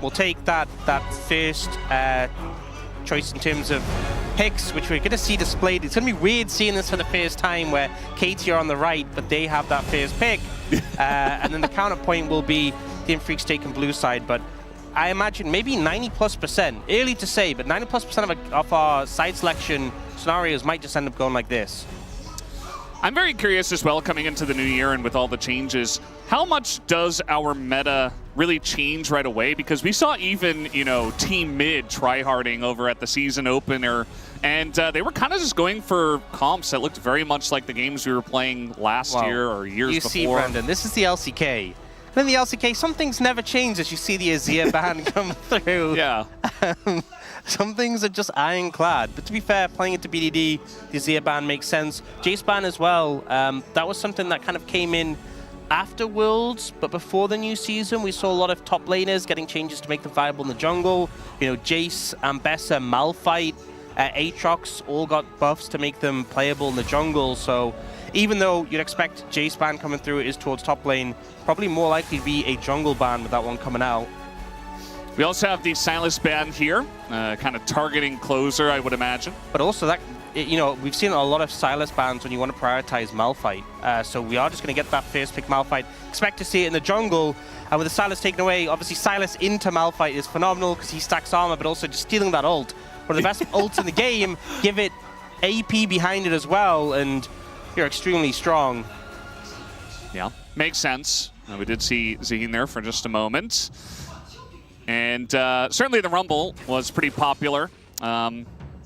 we'll take that first choice in terms of picks, which we're going to see displayed. It's going to be weird seeing this for the first time where KT are on the right, but they have that first pick. And then the counterpoint will be the Freaks taking blue side. But I imagine maybe 90+%. Early to say, but 90+% of our side selection scenarios might just end up going like this. I'm very curious as well, coming into the new year and with all the changes, how much does our meta really change right away? Because we saw even, you know, Team Mid tryharding over at the season opener, and they were kind of just going for comps that looked very much like the games we were playing last year or years before. You see, Brendan, this is the LCK. And in the LCK, some things never change as you see the Azir ban come through. Yeah. Some things are just ironclad. But to be fair, playing into BDD, the Azir ban makes sense. Jace ban as well. That was something that kind of came in after Worlds, but before the new season, we saw a lot of top laners getting changes to make them viable in the jungle. You know, Jace, Ambessa, Malphite, Aatrox all got buffs to make them playable in the jungle. So even though you'd expect Jace ban coming through, it is towards top lane, probably more likely to be a jungle ban with that one coming out. We also have the Silas ban here, kind of targeting closer, I would imagine. But also that, you know, we've seen a lot of Silas bans when you want to prioritize Malphite. So we are just going to get that first pick Malphite. Expect to see it in the jungle. And with the Silas taken away, obviously Silas into Malphite is phenomenal because he stacks armor, but also just stealing that ult. One of the best ults in the game. Give it AP behind it as well, and you're extremely strong. Yeah, makes sense. We did see Zine there for just a moment. And certainly the Rumble was pretty popular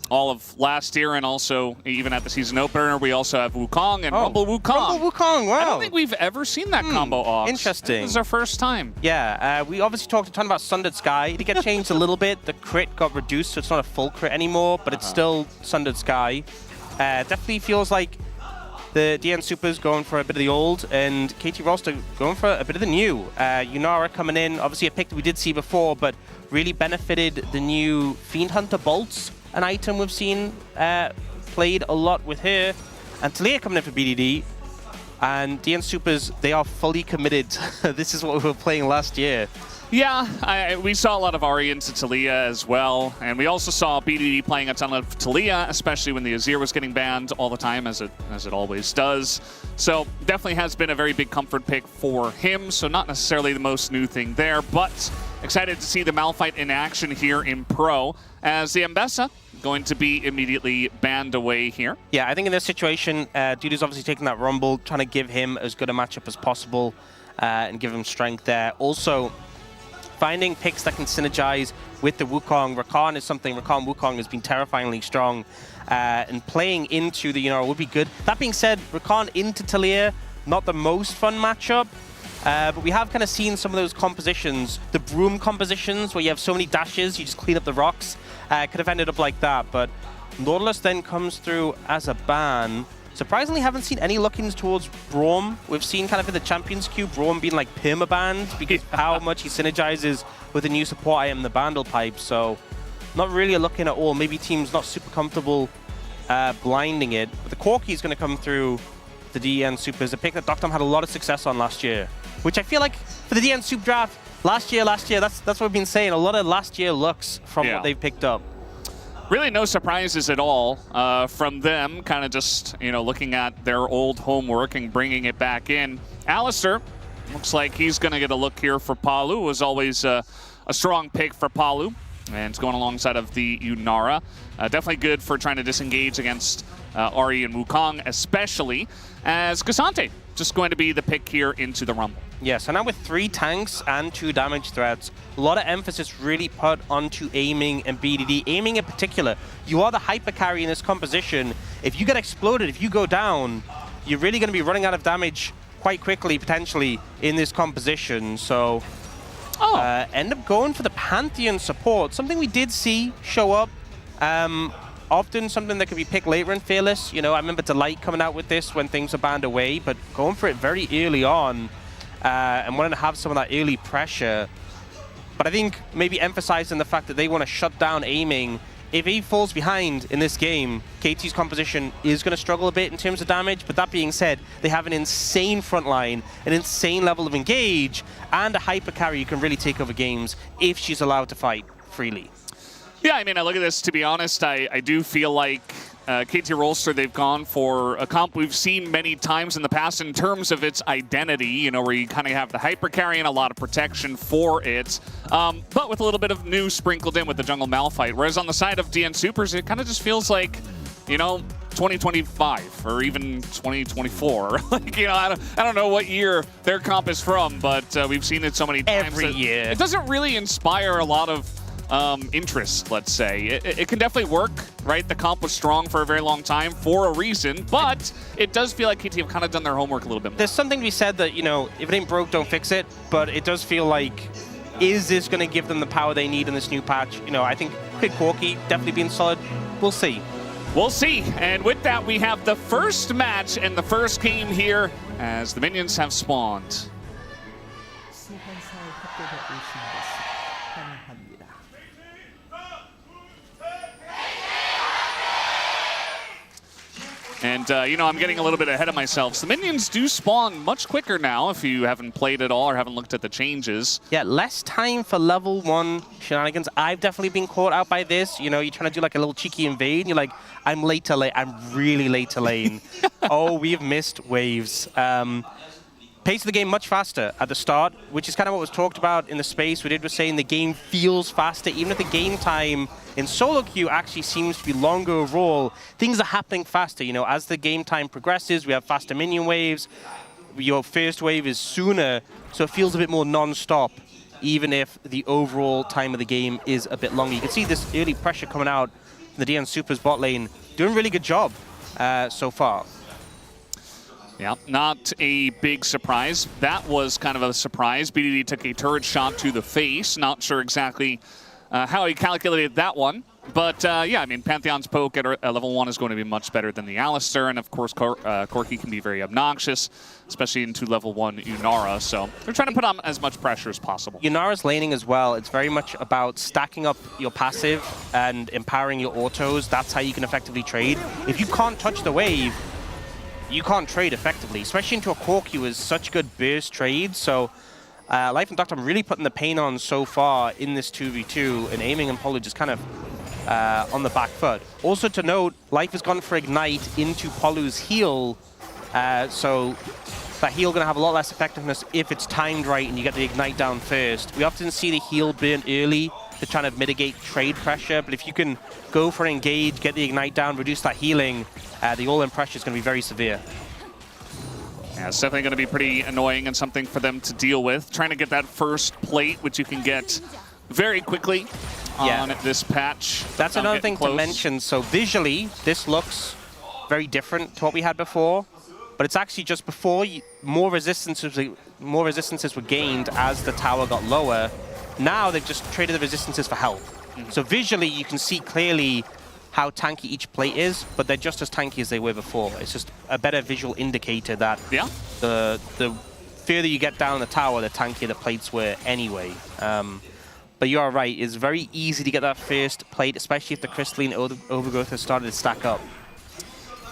all of last year, and also even at the season opener, we also have Wukong and Rumble Wukong. Rumble Wukong, wow. I don't think we've ever seen that combo off. Interesting. This is our first time. Yeah, we obviously talked a ton about Sundered Sky. It did get changed a little bit. The crit got reduced, so it's not a full crit anymore, but it's still Sundered Sky. Definitely feels like the DN SOOPers going for a bit of the old, and KT Rolster going for a bit of the new. Yunara coming in, obviously a pick that we did see before, but really benefited the new Fiend Hunter Bolts, an item we've seen played a lot with her. And Talia coming in for BDD, and DN SOOPers, they are fully committed. This is what we were playing last year. Yeah, we saw a lot of Ahri into Talia as well, and we also saw BDD playing a ton of Talia, especially when the Azir was getting banned all the time, as it always does. So definitely has been a very big comfort pick for him, so not necessarily the most new thing there, but excited to see the Malphite in action here in Pro, as the Ambessa going to be immediately banned away here. Yeah, I think in this situation, Dudu's obviously taking that Rumble, trying to give him as good a matchup as possible and give him strength there. Also, finding picks that can synergize with the Wukong. Rakan is something, Rakan Wukong has been terrifyingly strong, and playing into the Yunara would be good. That being said, Rakan into Talia, not the most fun matchup, but we have kind of seen some of those compositions, the Broom compositions, where you have so many dashes, you just clean up the rocks, could have ended up like that, but Nautilus then comes through as a ban. Surprisingly, haven't seen any look-ins towards Braum. We've seen kind of in the Champions queue, Braum being like perma-banned because of how much he synergizes with the new support item, the Bandle Pipe. So not really a look-in at all. Maybe team's not super comfortable blinding it. But the Corki is going to come through the DN SOOPers, a pick that Dr. had a lot of success on last year, which I feel like for the DN SOOP draft, last year, that's what we've been saying. A lot of last year looks from what they've picked up. Really no surprises at all from them, kind of just, you know, looking at their old homework and bringing it back in. Alistair, looks like he's going to get a look here for Palu. Was always a strong pick for Palu, and it's going alongside of the Yunara. Definitely good for trying to disengage against Ahri and Wukong, especially as Cassante just going to be the pick here into the Rumble. Yeah, so now with 3 tanks and 2 damage threats, a lot of emphasis really put onto aiming and BDD. Aiming in particular, you are the hyper carry in this composition. If you get exploded, if you go down, you're really going to be running out of damage quite quickly, potentially, in this composition. So end up going for the Pantheon support, something we did see show up. Often something that could be picked later in Fearless. You know, I remember Delight coming out with this when things are banned away, but going for it very early on and wanting to have some of that early pressure. But I think maybe emphasizing the fact that they want to shut down aiming if he falls behind in this game, KT's composition is going to struggle a bit in terms of damage. But that being said, they have an insane front line, an insane level of engage, and a hyper carry who can really take over games if she's allowed to fight freely. Yeah, I mean, I look at this, to be honest, I do feel like KT Rolster, they've gone for a comp we've seen many times in the past in terms of its identity, you know, where you kind of have the hyper carry and a lot of protection for it, but with a little bit of new sprinkled in with the jungle Malphite. Whereas on the side of DN SOOPers, it kind of just feels like, you know, 2025 or even 2024. Like, you know, I don't know what year their comp is from, but we've seen it so many times. Every year. It doesn't really inspire a lot of interest, let's say. It can definitely work, right? The comp was strong for a very long time for a reason, but it does feel like KT have kind of done their homework a little bit more. There's something to be said that, you know, if it ain't broke, don't fix it, but it does feel like, is this going to give them the power they need in this new patch? You know, I think Kid Corky definitely being solid. We'll see. We'll see. And with that, we have the first match and the first game here as the minions have spawned. And, you know, I'm getting a little bit ahead of myself. So the minions do spawn much quicker now if you haven't played at all or haven't looked at the changes. Yeah, less time for level 1 shenanigans. I've definitely been caught out by this. You know, you're trying to do like a little cheeky invade. And you're like, I'm late to lane. I'm really late to lane. Oh, we've missed waves. Pace of the game much faster at the start, which is kind of what was talked about in the space. We was saying the game feels faster, even if the game time in solo queue actually seems to be longer overall. Things are happening faster, you know, as the game time progresses, we have faster minion waves. Your first wave is sooner, so it feels a bit more non-stop, even if the overall time of the game is a bit longer. You can see this early pressure coming out in the DN SOOPers bot lane. Doing a really good job so far. Yeah, not a big surprise. That was kind of a surprise. BDD took a turret shot to the face. Not sure exactly how he calculated that one. But yeah, I mean, Pantheon's poke at level 1 is going to be much better than the Alistar. And of course, Corky can be very obnoxious, especially into level 1 Unara. So they're trying to put on as much pressure as possible. Unara's laning as well. It's very much about stacking up your passive and empowering your autos. That's how you can effectively trade. If you can't touch the wave, you can't trade effectively, especially into a Corky is such good burst trades. So Life and Doctor, I'm really putting the pain on so far in this 2v2, and Aiming and Polu just kind of on the back foot. Also to note, Life has gone for Ignite into Polu's heal, so that heal going to have a lot less effectiveness if it's timed right and you get the Ignite down first. We often see the heal burn early to try to mitigate trade pressure, but if you can go for engage, get the Ignite down, reduce that healing, the all-in pressure is going to be very severe. Yeah, it's definitely going to be pretty annoying and something for them to deal with. Trying to get that first plate, which you can get very quickly on this patch. That's another thing to mention. So visually, this looks very different to what we had before, but it's actually just before more resistances were gained as the tower got lower. Now they've just traded the resistances for health. So visually, you can see clearly how tanky each plate is, but they're just as tanky as they were before. It's just a better visual indicator that the further you get down the tower, the tankier the plates were anyway. But you are right, it's very easy to get that first plate, especially if the crystalline overgrowth has started to stack up.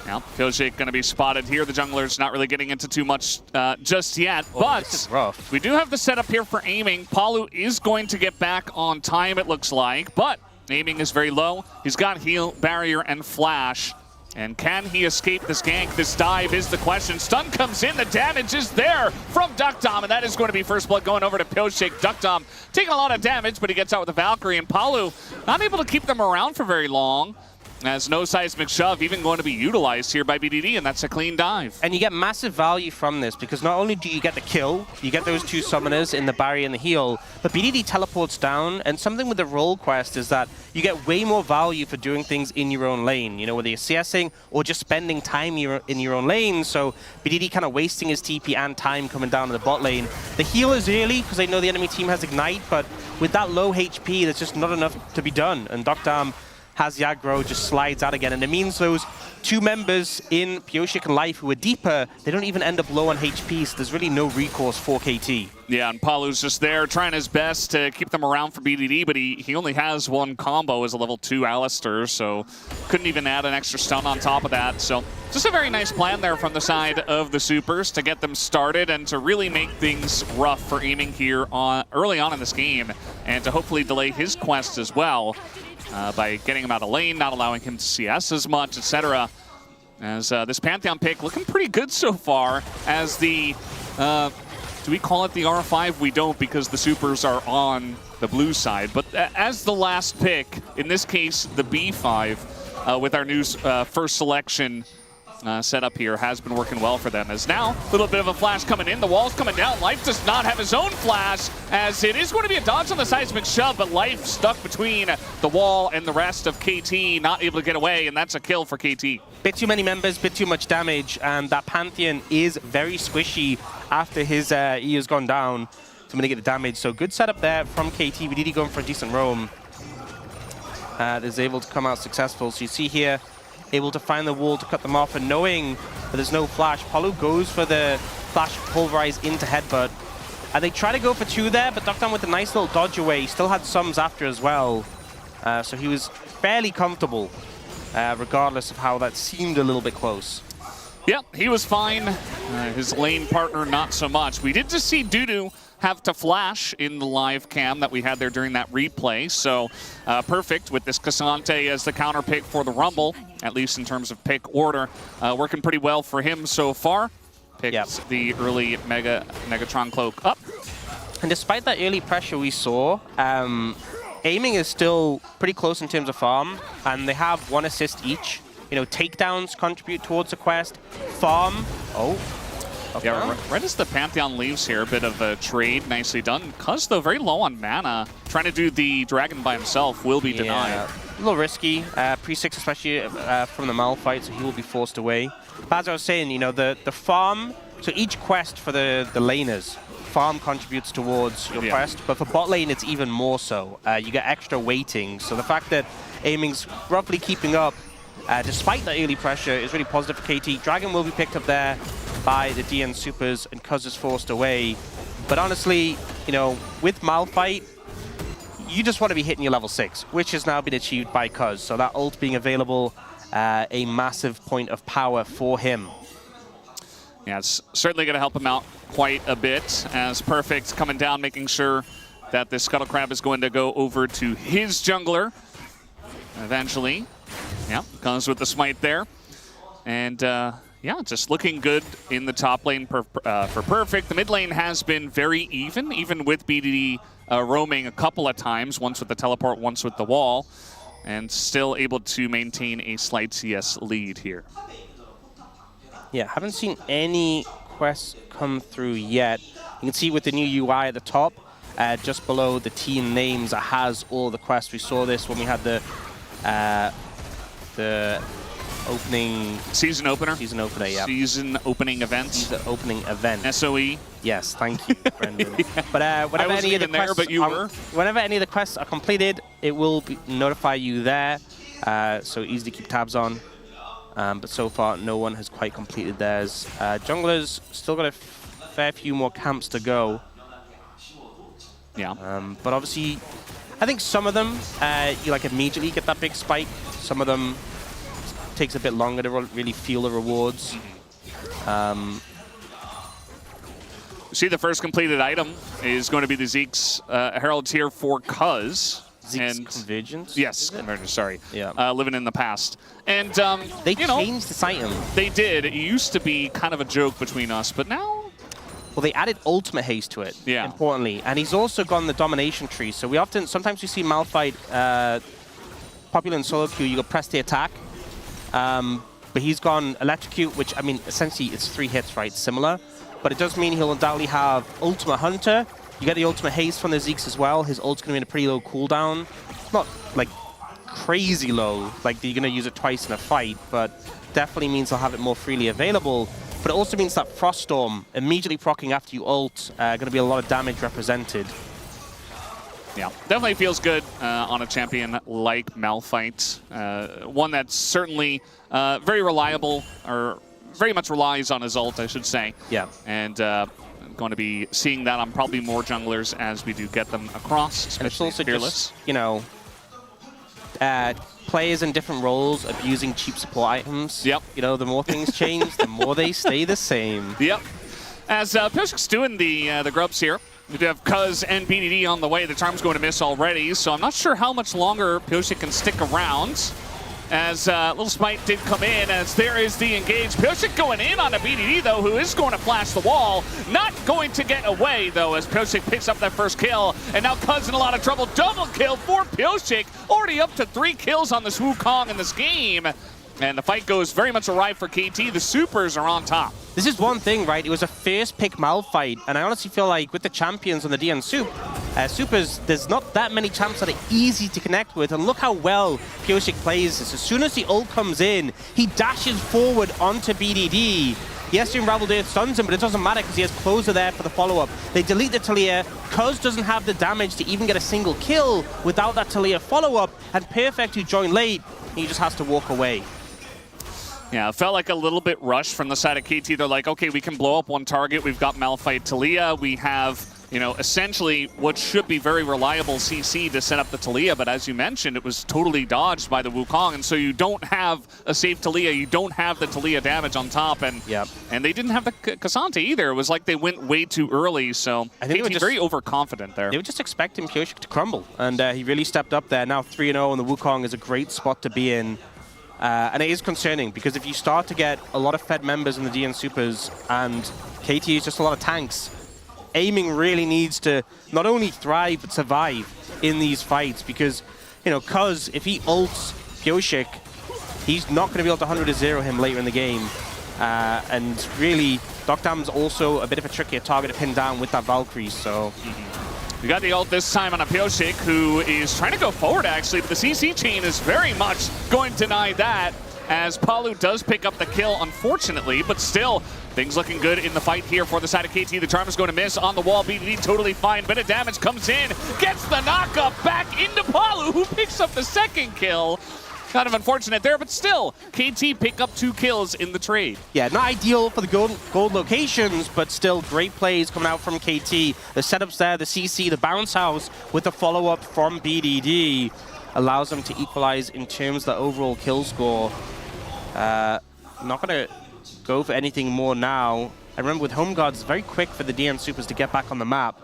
Now, Pyojik going to be spotted here. The jungler's not really getting into too much just yet, but this is rough. We do have the setup here for Aiming. Palu is going to get back on time, it looks like, but Aiming is very low. He's got heal, barrier, and flash. And can he escape this gank? This dive is the question. Stun comes in, the damage is there from Duckdom, and that is going to be first blood going over to Pyojik. Duckdom taking a lot of damage, but he gets out with the Valkyrie, and Palu not able to keep them around for very long, as no seismic shove even going to be utilized here by BDD, and that's a clean dive. And you get massive value from this, because not only do you get the kill, you get those two summoners in the barrier and the heal, but BDD teleports down, and something with the role quest is that you get way more value for doing things in your own lane, you know, whether you're CSing or just spending time in your own lane, so BDD kind of wasting his TP and time coming down to the bot lane. The heal is early, because they know the enemy team has Ignite, but with that low HP, there's just not enough to be done, and Duckdom has the aggro, just slides out again, and it means those two members in Pyosik and Life who are deeper, they don't even end up low on HP, so there's really no recourse for KT. Yeah, and Palu's just there trying his best to keep them around for BDD, but he only has one combo as a level 2 Alistar, so couldn't even add an extra stun on top of that. So just a very nice plan there from the side of the Soopers to get them started and to really make things rough for Aiming here early on in this game, and to hopefully delay his quest as well by getting him out of lane, not allowing him to CS as much, etc. As this Pantheon pick looking pretty good so far as the... do we call it the R5? We don't, because the Soopers are on the blue side. But as the last pick, in this case, the B5, with our new first selection setup here, has been working well for them. As now, a little bit of a flash coming in, the wall's coming down. Life does not have his own flash, as it is going to be a dodge on the seismic shove, but Life stuck between the wall and the rest of KT, not able to get away, and that's a kill for KT. Bit too many members, bit too much damage, and that Pantheon is very squishy after his E has gone down to mitigate the damage. So good setup there from KT. VDD going for a decent roam. Is able to come out successful. So you see here, able to find the wall to cut them off, and knowing that there's no flash, Palu goes for the flash pulverize into headbutt. And they try to go for two there, but Doctor with a nice little dodge away. He still had sums after as well. So he was fairly comfortable, regardless of how that seemed a little bit close. Yep, he was fine. His lane partner, not so much. We did just see Dudu have to flash in the live cam that we had there during that replay. So perfect with this Cassante as the counter pick for the Rumble, at least in terms of pick order. Working pretty well for him so far. Picks the early Megatron cloak up. And despite that early pressure we saw, Aiming is still pretty close in terms of farm, and they have 1 assist each. You know, takedowns contribute towards the quest. Farm. Oh. Okay. Yeah, right as the Pantheon leaves here, a bit of a trade, nicely done. Cuz, though, very low on mana. Trying to do the dragon by himself will be denied. A little risky. Pre-6, especially from the Malphite, so he will be forced away. But as I was saying, you know, the farm, so each quest for the laners, farm contributes towards your quest, but for bot lane, it's even more so. You get extra weighting. So the fact that Aiming's roughly keeping up, despite that early pressure, is really positive for KT. Dragon will be picked up there by the DN Soopers, and Cuz is forced away. But honestly, you know, with Malphite, you just want to be hitting your level 6, which has now been achieved by Cuz. So that ult being available, a massive point of power for him. Yeah, it's certainly going to help him out quite a bit, as Perfect coming down, making sure that this Scuttle Crab is going to go over to his jungler eventually. Yeah, comes with the smite there. And yeah, just looking good in the top lane for Perfect. The mid lane has been very even with BDD roaming a couple of times, once with the teleport, once with the wall, and still able to maintain a slight CS lead here. Yeah, haven't seen any quests come through yet. You can see with the new UI at the top, just below the team names, it has all the quests. We saw this when we had the opening... Season opener? Season opener, yeah. Season opening event. Season opening event. SOE? Yes, thank you, Brendan. Yeah. But whenever any of the quests there, but you were. Whenever any of the quests are completed, it will notify you there. So easy to keep tabs on. But so far, no one has quite completed theirs. Junglers still got a fair few more camps to go. Yeah. But obviously, I think some of them, you like immediately get that big spike. Some of them takes a bit longer to really feel the rewards. See, the first completed item is going to be the Zeke's Herald's here for Cuz. Zeke's Convergence? Yes, Convergence, sorry. Yeah. Living in the past. And, they changed this item. They did. It used to be kind of a joke between us, but now... Well, they added ultimate haste to it, importantly. And he's also gone the domination tree. So sometimes we see Malphite popular in solo queue, you go press the attack. But he's gone electrocute, which, I mean, essentially it's 3 hits, right? Similar. But it does mean he'll undoubtedly have ultimate hunter. You get the ultimate haste from the Zeke's as well. His ult's going to be in a pretty low cooldown. Not, like, crazy low, like you're going to use it twice in a fight, but definitely means he'll have it more freely available. But it also means that Frost Storm, immediately proccing after you ult, going to be a lot of damage represented. Yeah, definitely feels good on a champion like Malphite. One that's certainly very reliable, or very much relies on his ult, I should say. Yeah. And going to be seeing that on probably more junglers as we do get them across, especially Fearless. Just, you know, players in different roles abusing cheap support items. Yep. You know, the more things change, the more they stay the same. Yep. As Pioshik's doing the grubs here, we do have Cuz and BDD on the way. The charm's going to miss already, so I'm not sure how much longer Pioshik can stick around. As Little Smite did come in, as there is the engage. Pioshik going in on a BDD, though, who is going to flash the wall. Not going to get away, though, as Pioshik picks up that first kill. And now Cuz in a lot of trouble. Double kill for Pioshik. Already up to 3 kills on this Wukong in this game. And the fight goes very much awry for KT. The Soopers are on top. This is one thing, right? It was a first pick Malphite, and I honestly feel like with the champions on the DN Soopers, there's not that many champs that are easy to connect with, and look how well Pioshik plays this. As soon as the ult comes in, he dashes forward onto BDD. Yes, the Unraveled Earth stuns him, but it doesn't matter because he has Closer there for the follow-up. They delete the Talia. Cuz doesn't have the damage to even get a single kill without that Talia follow-up, and Perfect, who joined late, he just has to walk away. Yeah, it felt like a little bit rushed from the side of KT. They're like, okay, we can blow up one target. We've got Malphite Talia. We have, you know, essentially what should be very reliable CC to set up the Talia. But as you mentioned, it was totally dodged by the Wukong. And so you don't have a safe Talia. You don't have the Talia damage on top. And and they didn't have the Cassante either. It was like they went way too early. So I think KT very overconfident there. They were just expecting Pioshik to crumble. And he really stepped up there. Now 3-0, and the Wukong is a great spot to be in. And it is concerning, because if you start to get a lot of fed members in the DN Soopers and KT is just a lot of tanks, aiming really needs to not only thrive but survive in these fights, because, you know, Cuz, if he ults Pioshik, he's not going to be able to 100-0 him later in the game. And really, Docdam's also a bit of a trickier target to pin down with that Valkyrie, so... We got the ult this time on a Pioshik, who is trying to go forward, actually, but the CC chain is very much going to deny that, as Palu does pick up the kill, unfortunately, but still, things looking good in the fight here for the side of KT. The charm is going to miss on the wall. BDD totally fine. Bit of damage comes in, gets the knockup back into Palu, who picks up the second kill. Kind of unfortunate there, but still, KT pick up 2 kills in the trade. Yeah, not ideal for the gold locations, but still great plays coming out from KT. The setups there, the CC, the bounce house with the follow-up from BDD allows them to equalize in terms of the overall kill score. Not going to go for anything more now. I remember with Home Guards, it's very quick for the DN Soopers to get back on the map.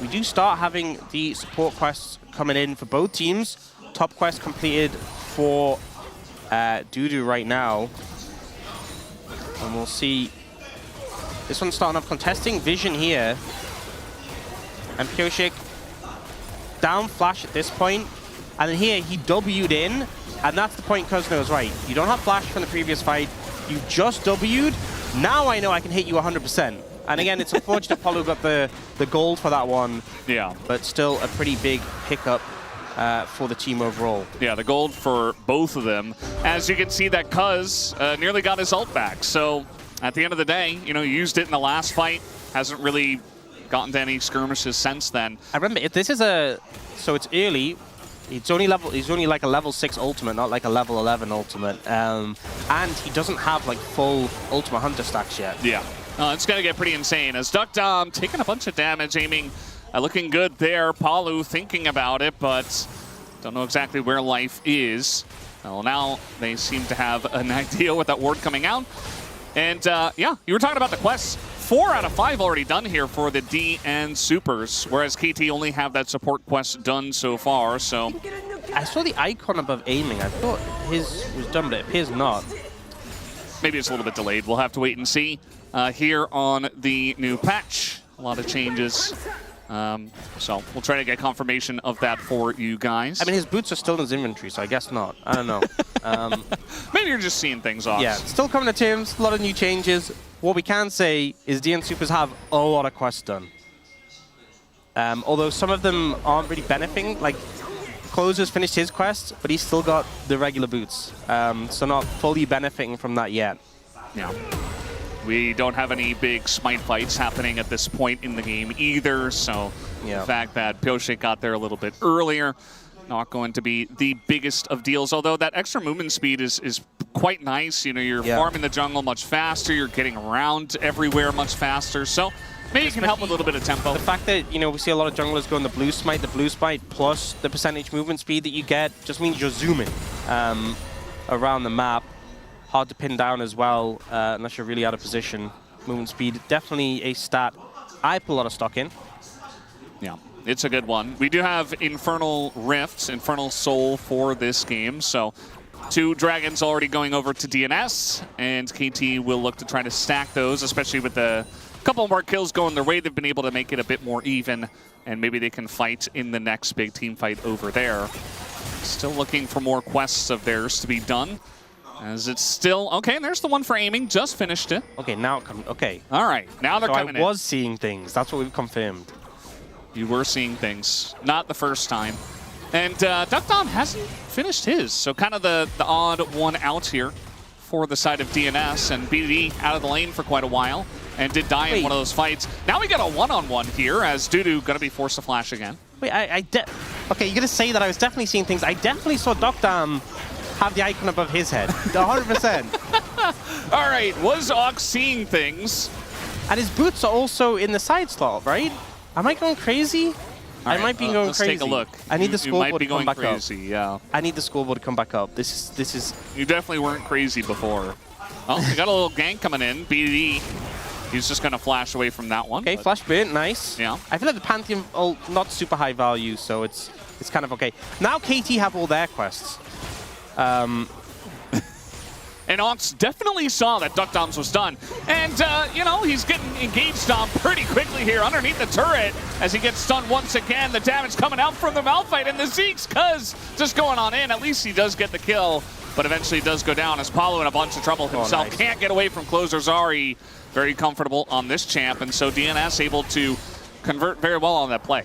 We do start having the support quests coming in for both teams. Top quest completed for Dudu right now. And we'll see. This one's starting off contesting Vision here. And Pioshik down flash at this point. And then here he W'd in. And that's the point Cuz knows, right. You don't have flash from the previous fight. You just W'd. Now I know I can hit you 100%. And again, it's unfortunate Palu got the gold for that one. Yeah. But still a pretty big pickup for the team overall. Yeah, the gold for both of them. As you can see, that Cuz nearly got his ult back. So at the end of the day, you know, he used it in the last fight. Hasn't really gotten to any skirmishes since then. I remember, if this is so it's early. It's only like a level 6 ultimate, not like a level 11 ultimate. And he doesn't have like full Ultimate Hunter stacks yet. Yeah. It's going to get pretty insane as Duckdom taking a bunch of damage, aiming, looking good there. Palu thinking about it, but don't know exactly where life is. Well, now they seem to have an idea with that ward coming out. And yeah, you were talking about the quests. 4 out of 5 already done here for the DN Soopers, whereas KT only have that support quest done so far, so... I saw the icon above aiming. I thought his was done, but it appears not. Maybe it's a little bit delayed. We'll have to wait and see here on the new patch. A lot of changes. So we'll try to get confirmation of that for you guys. I mean, his boots are still in his inventory, so I guess not. I don't know. Maybe you're just seeing things off. Yeah, still coming to terms. A lot of new changes. What we can say is DN Soopers have a lot of quests done. Although some of them aren't really benefiting. Like, Closer's finished his quest, but he's still got the regular boots. So not fully benefiting from that yet. Yeah. We don't have any big smite fights happening at this point in the game either, so The fact that Pioshik got there a little bit earlier, not going to be the biggest of deals, although that extra movement speed is quite nice. You know, you're farming the jungle much faster, you're getting around everywhere much faster, so maybe it can help with a little bit of tempo. The fact that, you know, we see a lot of junglers go on the blue smite plus the percentage movement speed that you get just means you're zooming around the map. Hard to pin down as well, unless you're really out of position. Movement speed, definitely a stat I put a lot of stock in. Yeah, it's a good one. We do have Infernal Rifts, Infernal Soul for this game, so 2 dragons already going over to DNS, and KT will look to try to stack those, especially with the couple more kills going their way. They've been able to make it a bit more even, and maybe they can fight in the next big team fight over there. Still looking for more quests of theirs to be done, as it's still... Okay, and there's the one for aiming. Just finished it. Okay, now it comes... Okay. All right, now they're coming in. I was seeing things. That's what we've confirmed. You were seeing things. Not the first time. And Duckdom hasn't finished his, so kind of the odd one out here for the side of DNS, and BDD out of the lane for quite a while, and did die in one of those fights. Now we got a one-on-one here, as Dudu going to be forced to flash again. Wait, okay, you're going to say that I was definitely seeing things. I definitely saw Duckdom have the icon above his head. 100%. All right, was Ox seeing things? And his boots are also in the side slot, right? Am I going crazy? I might be going crazy. Let's take a look. I need the scoreboard to come back crazy, up. Yeah. I need the scoreboard to come back up. This is... You definitely weren't crazy before. Oh, we got a little gank coming in. BD. He's just going to flash away from that one. Okay, flash burnt, nice. Yeah. I feel like the Pantheon, not super high value, so it's kind of okay. Now KT have all their quests. And Ox definitely saw that Duckdoms was done. And, you know, he's getting engaged on pretty quickly here underneath the turret as he gets stunned once again. The damage coming out from the Malphite, and the Zeke's Cuz just going on in. At least he does get the kill, but eventually does go down as Paulo in a bunch of trouble himself. Nice. Can't get away from Closer Zari. Very comfortable on this champ, and so DNS able to convert very well on that play.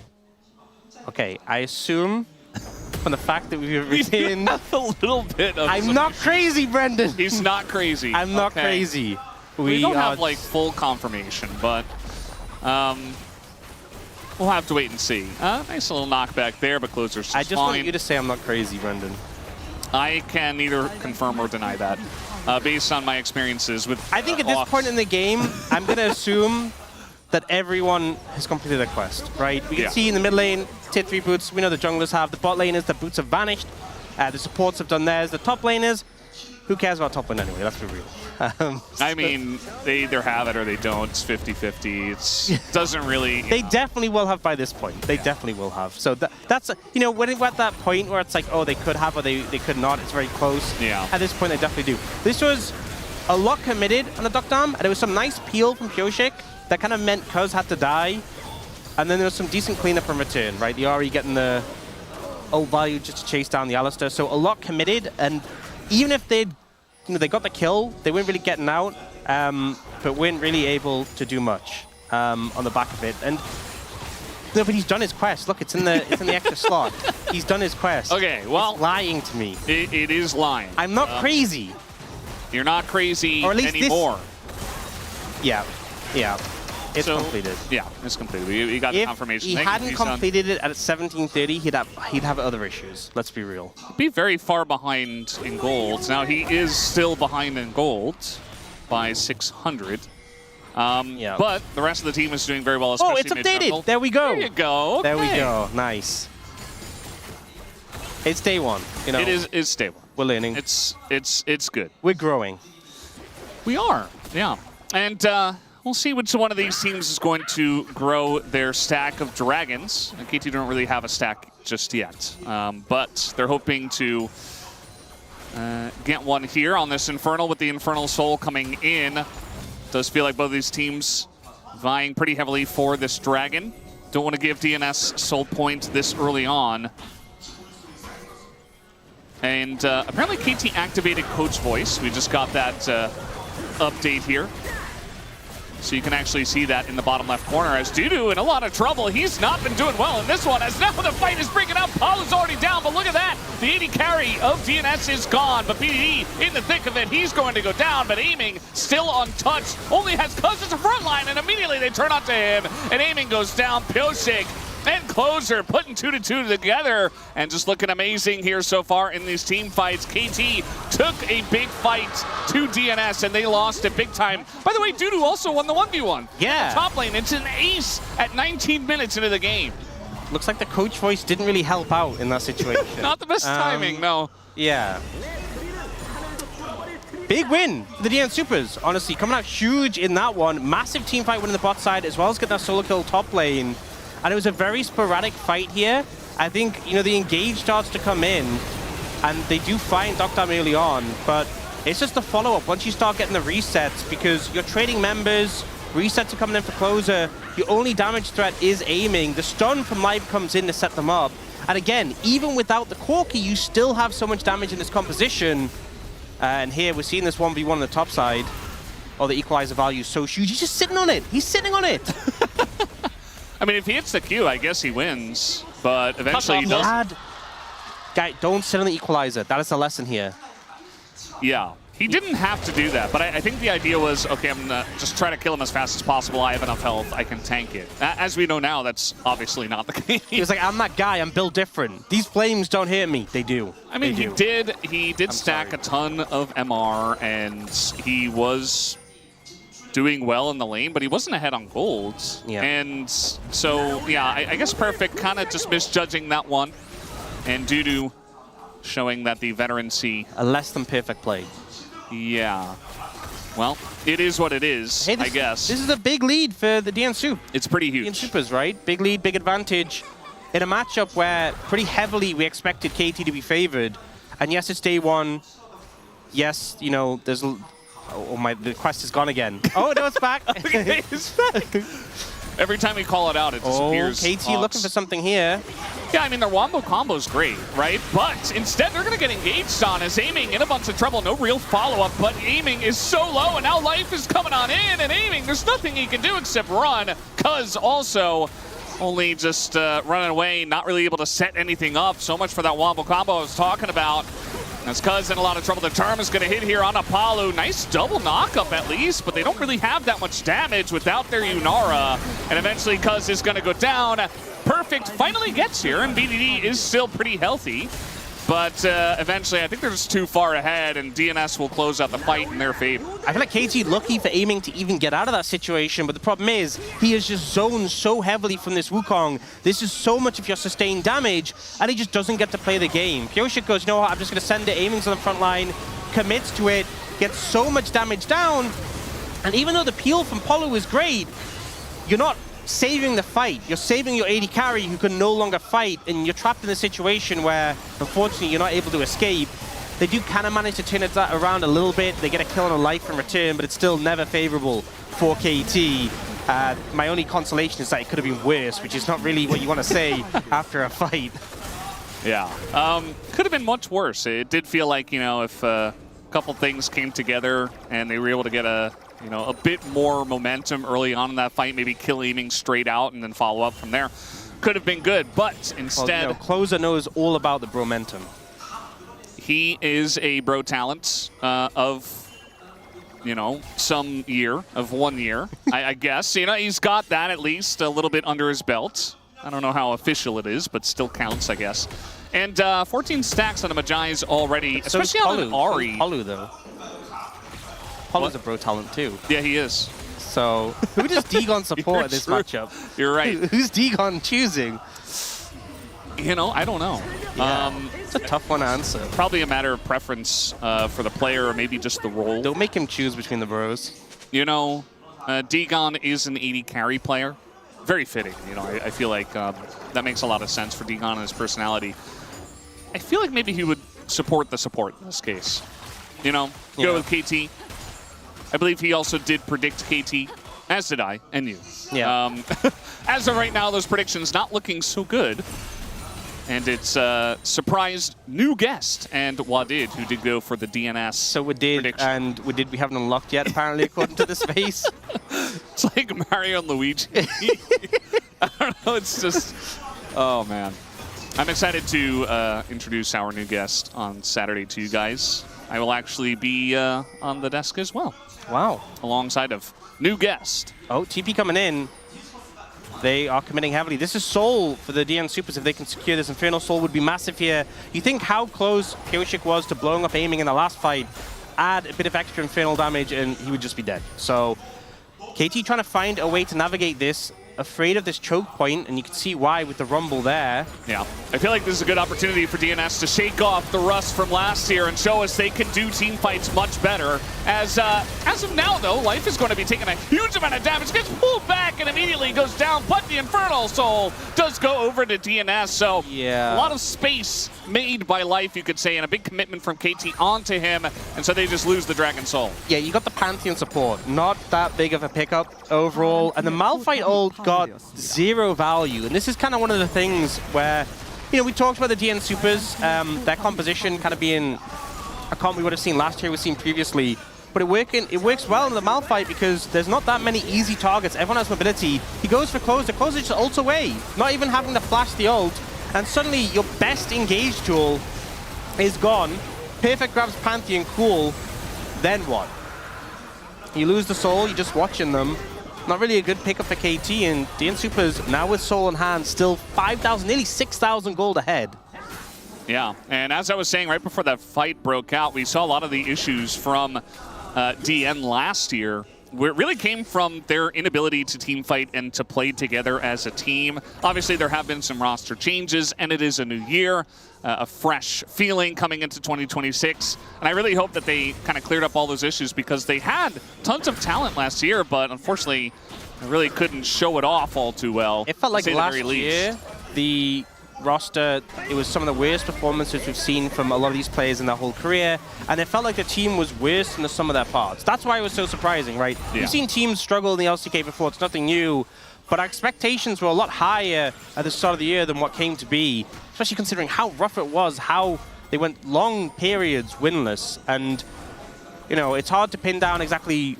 Okay, I assume... from the fact that we've retained a little bit of... I'm not crazy, Brendan. He's not crazy. I'm not crazy. We don't have like full confirmation, but we'll have to wait and see. Nice little knockback there, but Closer's just I just fine. want you to say I'm not crazy, Brendan. I can neither confirm or deny that, based on my experiences with. I think at this point in the game, I'm going to assume that everyone has completed their quest, right? We can see in the mid lane, tier 3 boots, we know the junglers have. The bot laners, the boots have vanished. The supports have done theirs. The top laners, who cares about top lane anyway? Let's be real. I mean, they either have it or they don't. It's 50-50. It doesn't really... They definitely will have by this point. They definitely will have. So that's, you know, when we're at that point where it's like, oh, they could have or they could not, it's very close. Yeah. At this point, they definitely do. This was a lot committed on the Duckdom, and there was some nice peel from Pioshik that kind of meant Cuz had to die. And then there was some decent cleanup in return, right? The Ahri getting the ult value just to chase down the Alistar. So a lot committed, and even if they'd, you know, they got the kill, they weren't really getting out, but weren't really able to do much on the back of it. And no, but he's done his quest. Look, it's in the extra slot. He's done his quest. Okay, well, it's lying to me. It is lying. I'm not crazy. You're not crazy or at least anymore. Yeah. It's completed. Yeah, it's completed. We got the confirmation. If he hadn't completed it at 17:30, he'd have other issues. Let's be real. He'd be very far behind in gold. Now he is still behind in gold by 600. But the rest of the team is doing very well. Oh, it's updated. There we go. There you go. Okay. There we go. Nice. It's day one. You know. It's day one. We're learning. It's good. We're growing. We are. Yeah. And we'll see which one of these teams is going to grow their stack of dragons. KT don't really have a stack just yet, but they're hoping to get one here on this Infernal with the Infernal Soul coming in. Does feel like both of these teams vying pretty heavily for this dragon. Don't want to give DNS Soul Point this early on. And apparently KT activated Coach Voice. We just got that update here. So you can actually see that in the bottom left corner as Dudu in a lot of trouble. He's not been doing well in this one as now the fight is breaking up. Paulo's already down, but look at that. The 80 carry of DNS is gone, but BDD in the thick of it. He's going to go down, but aiming still untouched. Only has Cuz as a front line, and immediately they turn onto him, and aiming goes down. Pioshik And Closer putting 2-2 together and just looking amazing here so far in these team fights. KT took a big fight to DNS and they lost it big time. By the way, Dudu also won the 1v1. Yeah. Top lane, it's an ace at 19 minutes into the game. Looks like the coach voice didn't really help out in that situation. Not the best timing, no. Yeah. Big win for the DNS Supers, honestly. Coming out huge in that one. Massive team fight winning the bot side, as well as getting that solo kill top lane. And it was a very sporadic fight here. I think, you know, the engage starts to come in, and they do find Doctor early on, but it's just the follow-up once you start getting the resets, because you're trading members, resets are coming in for Closer, your only damage threat is aiming, the stun from Live comes in to set them up, and again, even without the Corki, you still have so much damage in this composition, and here we're seeing this 1v1 on the top side. Oh, the equalizer value is so huge, he's just sitting on it, he's sitting on it! I mean, if he hits the Q, I guess he wins, but eventually he doesn't. Guy, don't sit on the equalizer. That is the lesson here. Yeah, he didn't have to do that, but I think the idea was, okay, I'm gonna just try to kill him as fast as possible. I have enough health, I can tank it. As we know now, that's obviously not the case. He was like, I'm that guy, I'm built different. These flames don't hit me. They do. I mean, he did stack a ton of MR, and he was doing well in the lane, but he wasn't ahead on golds. Yeah. And so, yeah, I guess Perfect kind of just misjudging that one. And Dudu showing that the veterancy... A less than perfect play. Yeah. Well, it is what it is, hey, I guess. This is a big lead for the DNS Soup. It's pretty huge. DNS Supers, right? Big lead, big advantage. In a matchup where pretty heavily we expected KT to be favored. And yes, it's day one. Yes, you know, there's... Oh, the quest is gone again. Oh, no, it's back. Okay, it's back. Every time we call it out, it disappears. Oh, KT looking for something here. Yeah, I mean, their wombo combo's great, right? But instead, they're going to get engaged on as aiming in a bunch of trouble. No real follow-up, but aiming is so low, and now Life is coming on in, and aiming, there's nothing he can do except run, because also only just running away, not really able to set anything up. So much for that wombo combo I was talking about. That's Cuz in a lot of trouble. The Term is going to hit here on Apollo. Nice double knockup at least, but they don't really have that much damage without their Yunara. And eventually Cuz is going to go down. Perfect finally gets here, and BDD is still pretty healthy. But eventually, I think they're just too far ahead, and DNS will close out the fight in their favor. I feel like KT lucky for aiming to even get out of that situation, but the problem is he is just zoned so heavily from this Wukong. This is so much of your sustained damage, and he just doesn't get to play the game. Pyoshik goes, you know what, I'm just going to send it, aiming's on the front line, commits to it, gets so much damage down, and even though the peel from Polu is great, you're not saving the fight. You're saving your AD carry who can no longer fight, and you're trapped in a situation where, unfortunately, you're not able to escape. They do kind of manage to turn it around a little bit. They get a kill on a Life in return, but it's still never favorable for KT. My only consolation is that it could have been worse, which is not really what you want to say after a fight. Yeah. Could have been much worse. It did feel like, you know, if a couple things came together and they were able to get a bit more momentum early on in that fight, maybe kill aiming straight out and then follow up from there. Could have been good, but instead... Well, you know, Closer knows all about the bromentum. He is a bro talent of, you know, some year, of 1 year, I guess. You know, he's got that at least a little bit under his belt. I don't know how official it is, but still counts, I guess. And 14 stacks on the Magi's already, so especially on Ahri. Polu, though. Polu's a bro talent, too. Yeah, he is. So, who does Degon support in this matchup? You're right. Who's Degon choosing? You know, I don't know. Yeah, it's a tough one to answer. Probably a matter of preference for the player, or maybe just the role. Don't make him choose between the bros. You know, Degon is an AD carry player. Very fitting. You know, I feel like that makes a lot of sense for Degon and his personality. I feel like maybe he would support the support in this case. You know, go with KT. I believe he also did predict KT, as did I, and you. Yeah. As of right now, those predictions not looking so good. And it's surprised new guest and Wadid, who did go for the DNS. So we haven't unlocked yet, apparently, according to the space. It's like Mario and Luigi. I don't know, it's just, oh man. I'm excited to introduce our new guest on Saturday to you guys. I will actually be on the desk as well. Wow. Alongside of new guest. Oh, TP coming in. They are committing heavily. This is Soul for the DN Supers. If they can secure this, Infernal Soul would be massive here. You think how close Pioshik was to blowing up aiming in the last fight, add a bit of extra Infernal damage, and he would just be dead. So KT trying to find a way to navigate this, afraid of this choke point, and you can see why with the Rumble there. Yeah, I feel like this is a good opportunity for DNS to shake off the rust from last year and show us they can do team fights much better. As of now, though, Life is going to be taking a huge amount of damage, gets pulled back and immediately goes down, but the Infernal Soul does go over to DNS, so yeah, a lot of space made by Life, you could say, and a big commitment from KT onto him, and so they just lose the Dragon Soul. Yeah, you got the Pantheon support, not that big of a pickup overall, and the Malphite ult got 0 value, and this is kind of one of the things where, you know, we talked about the DN Supers, their composition kind of being a comp we would have seen last year, we've seen previously, but it works well in the Malphite because there's not that many easy targets. Everyone has mobility. He goes for Closer. Closer just ults away, not even having to flash the ult, and suddenly your best engage tool is gone. Perfect grabs Pantheon, cool. Then what? You lose the Soul, you're just watching them. Not really a good pickup for KT, and DN Supers now with Soul in hand, still 5,000, nearly 6,000 gold ahead. Yeah, and as I was saying right before that fight broke out, we saw a lot of the issues from DN last year, where it really came from their inability to team fight and to play together as a team. Obviously, there have been some roster changes, and it is a new year, a fresh feeling coming into 2026. And I really hope that they kind of cleared up all those issues because they had tons of talent last year, but unfortunately, they really couldn't show it off all too well. It felt like last year, the roster, it was some of the worst performances we've seen from a lot of these players in their whole career, and it felt like the team was worse than the sum of their parts. That's why it was so surprising, right? Yeah. We've seen teams struggle in the LCK before, it's nothing new, but our expectations were a lot higher at the start of the year than what came to be, especially considering how rough it was, how they went long periods winless, and, you know, it's hard to pin down exactly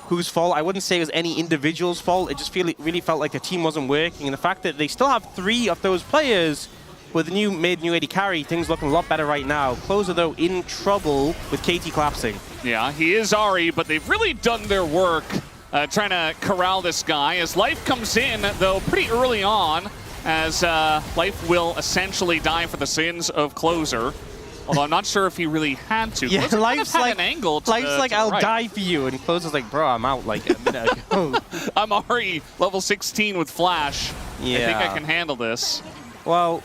whose fault. I wouldn't say it was any individual's fault. It just really felt like the team wasn't working. And the fact that they still have 3 of those players with the new mid-new AD carry, things looking a lot better right now. Closer, though, in trouble with KT collapsing. Yeah, he is Ari, but they've really done their work trying to corral this guy. As Life comes in, though, pretty early on, as Life will essentially die for the sins of Closer. Although I'm not sure if he really had to. Yeah, Life's like, an angle to Life's like, I'll right. die for you. And Closer's like, bro, I'm out like a minute ago. I'm Ari, level 16 with Flash. Yeah. I think I can handle this. Well,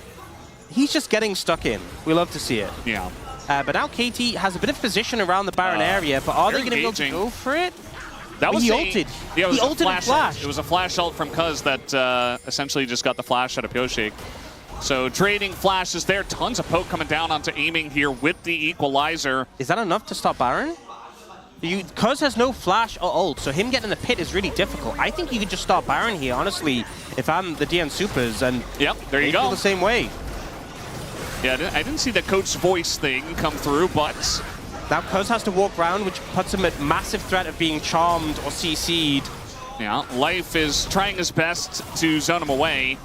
he's just getting stuck in. We love to see it. Yeah. But now KT has a bit of position around the Baron area, but are they going to be able to go for it? That was he ulted. Yeah, he ulted and flashed. It was a flash ult from Cuz that essentially just got the flash out of Pioshik. So trading flashes there, tons of poke coming down onto aiming here with the equalizer. Is that enough to stop Baron? Cuz has no flash or ult, so him getting in the pit is really difficult. I think you could just stop Baron here, honestly, if I'm the DN Supers, and yep, there you go. Feel the same way. Yeah, I didn't see the coach voice thing come through, but now Cuz has to walk around, which puts him at massive threat of being charmed or CC'd. Yeah, Life is trying his best to zone him away.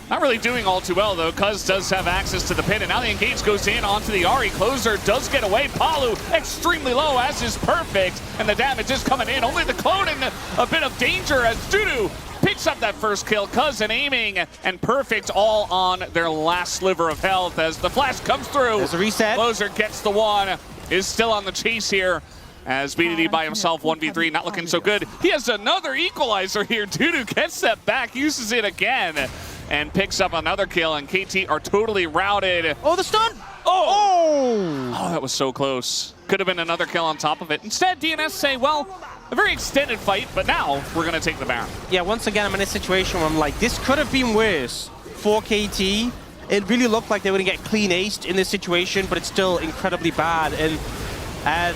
Not really doing all too well, though. Cuz does have access to the pit, and now the engage goes in onto the Ari. Closer does get away. Palu extremely low, as is Perfect, and the damage is coming in. Only the clone in a bit of danger as Dudu picks up that first kill. Cuz and aiming and Perfect all on their last sliver of health as the flash comes through. There's a reset. Closer gets the one, is still on the chase here. As BDD by himself, 1v3, not looking so good. He has another equalizer here. Dudu gets that back, uses it again, and picks up another kill, and KT are totally routed. Oh, the stun! Oh, that was so close. Could have been another kill on top of it. Instead, DNS say, well, a very extended fight, but now we're going to take the Baron. Yeah, once again, I'm in a situation where I'm like, this could have been worse for KT. It really looked like they were going to get clean aced in this situation, but it's still incredibly bad. And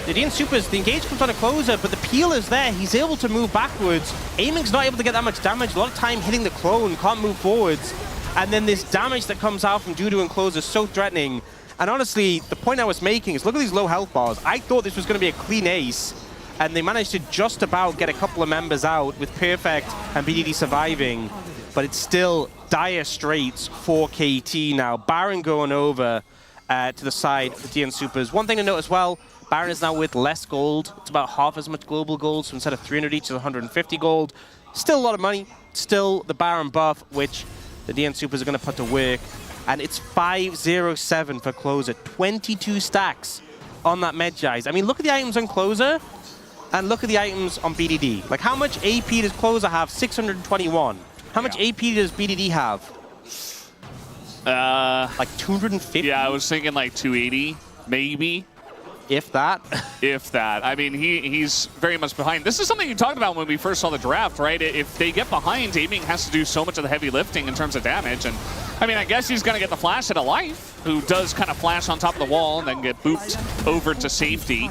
the DN Supers, the engage comes on a Closer, but the peel is there. He's able to move backwards. Aiming's not able to get that much damage. A lot of time hitting the clone, can't move forwards. And then this damage that comes out from Dudu and Closer is so threatening. And honestly, the point I was making is look at these low health bars. I thought this was going to be a clean ace, and they managed to just about get a couple of members out with Perfect and BDD surviving. But it's still dire straits for KT now. Baron going over to the side of the DN Supers. One thing to note as well, Baron is now with less gold. It's about half as much global gold, so instead of 300 each, it's 150 gold. Still a lot of money. Still the Baron buff, which the DN Supers are going to put to work. And it's 507 for Closer. 22 stacks on that Medjais. I mean, look at the items on Closer and look at the items on BDD. Like, how much AP does Closer have? 621. How much AP does BDD have? Like 250? Yeah, I was thinking like 280, maybe. If that. If that. I mean, he's very much behind. This is something you talked about when we first saw the draft, right? If they get behind, Aiming has to do so much of the heavy lifting in terms of damage. And I mean, I guess he's going to get the flash at a Life, who does kind of flash on top of the wall and then get booped over to safety.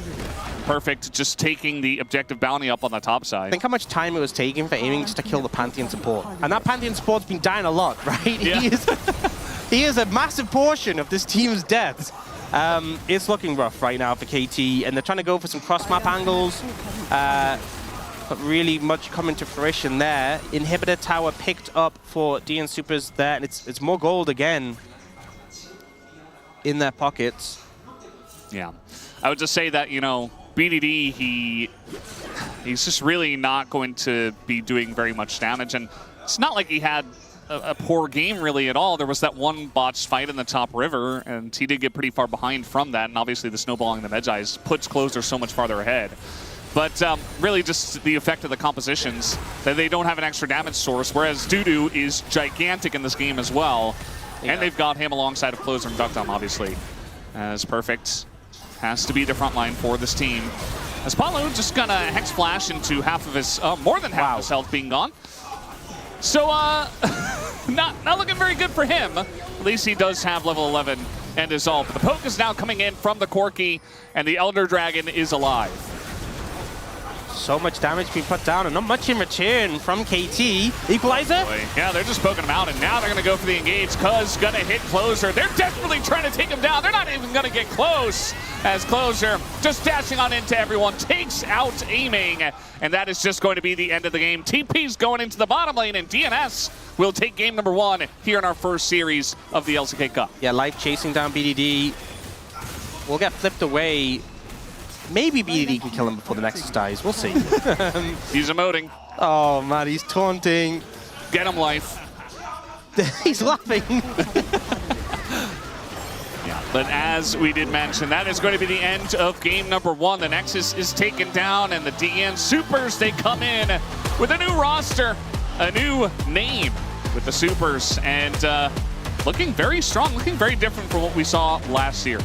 Perfect, just taking the objective bounty up on the top side. Think how much time it was taking for Aiming just to kill the Pantheon support. And that Pantheon support's been dying a lot, right? Yeah. He is a massive portion of this team's deaths. It's looking rough right now for KT, and they're trying to go for some cross-map angles, but really much coming to fruition there. Inhibitor tower picked up for DN Supers there, and it's more gold again in their pockets. Yeah, I would just say that, you know, BDD, he's just really not going to be doing very much damage, and it's not like he had a poor game really at all. There was that one botched fight in the top river, and he did get pretty far behind from that, and obviously the snowballing the Medjais puts Closer so much farther ahead. But really just the effect of the compositions, that they don't have an extra damage source, whereas Dudu is gigantic in this game as well. Yeah. And they've got him alongside of Closer and Duckdom, obviously. As Perfect has to be the front line for this team. As Palu just gonna Hex Flash into half of his, more than half of his health being gone. So, not looking very good for him. At least he does have level 11 and his ult. But the poke is now coming in from the Corki, and the Elder Dragon is alive. So much damage being put down, and not much in return from KT. Equalizer? Yeah, they're just poking him out, and now they're going to go for the engage. Cuz going to hit Closer. They're desperately trying to take him down. They're not even going to get close, as Closer just dashing on into everyone, takes out Aiming, and that is just going to be the end of the game. TP's going into the bottom lane, and DNS will take game number 1 here in our first series of the LCK Cup. Yeah, Life chasing down BDD. Will get flipped away. Maybe BDD can kill him before the Nexus dies. We'll see. He's emoting. Oh, man, he's taunting. Get him, Life. He's laughing. Yeah, but as we did mention, that is going to be the end of game number 1. The Nexus is taken down, and the DN Supers, they come in with a new roster, a new name with the Supers, and looking very strong, looking very different from what we saw last year.